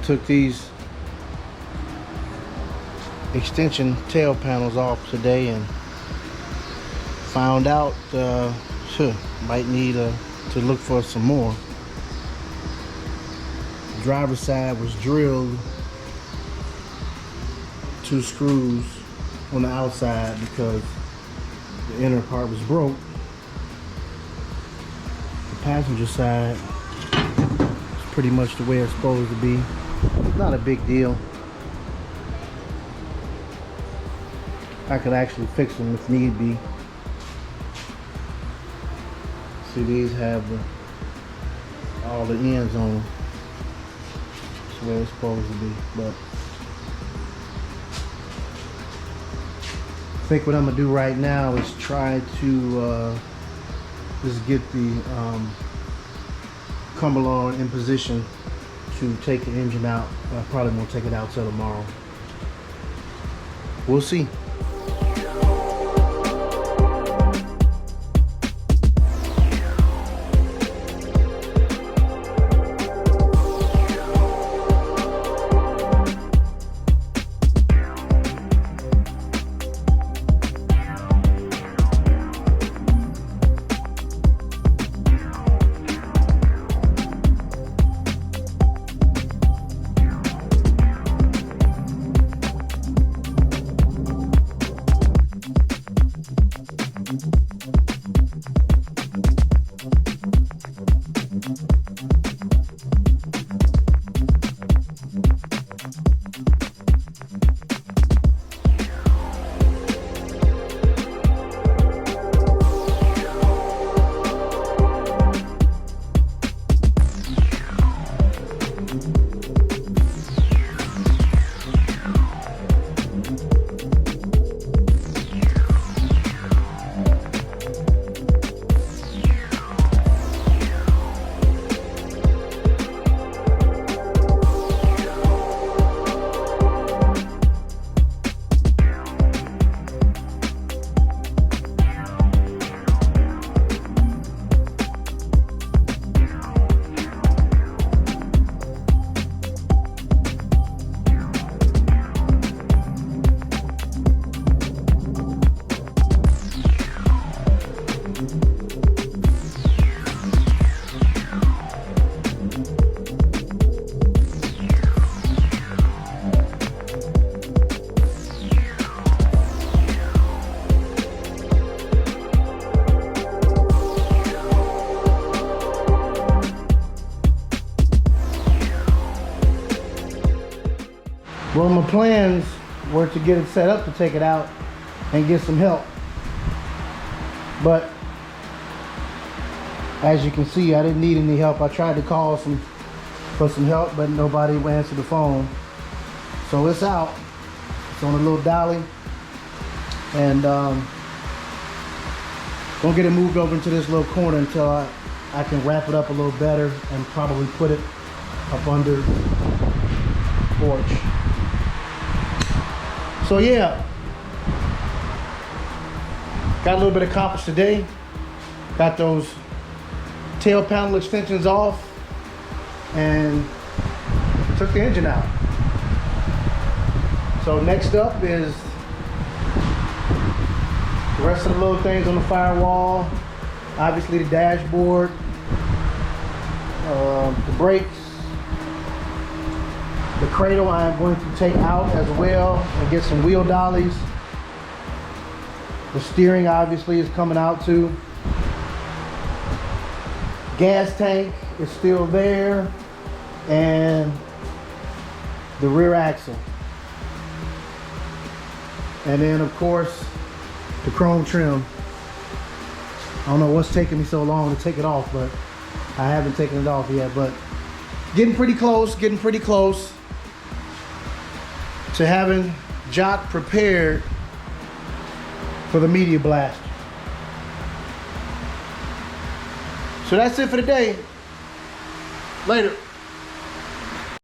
took these extension tail panels off today and found out might need to look for some more. The driver's side was drilled 2 screws on the outside because the inner part was broke. The passenger side is pretty much the way it's supposed to be. Not a big deal. I could actually fix them if need be. See, these have all the ends on them. That's the way it's supposed to be. But I think what I'm gonna do right now is try to just get the Cumberland in position to take the engine out. I probably won't take it out till tomorrow. We'll see. Well, my plans were to get it set up to take it out and get some help. But as you can see, I didn't need any help. I tried to call for some help, but nobody answered the phone. So it's out. It's on a little dolly. And gonna get it moved over into this little corner until I can wrap it up a little better and probably put it up under the porch. So yeah, got a little bit accomplished today. Got those tail panel extensions off and took the engine out. So next up is the rest of the little things on the firewall. Obviously the dashboard, the brakes, the cradle I'm going to take out as well and get some wheel dollies. The steering obviously is coming out too. Gas tank is still there, and the rear axle. And then of course the chrome trim. I don't know what's taking me so long to take it off, but I haven't taken it off yet, but getting pretty close to having Jock prepared for the media blast. So that's it for today. Later.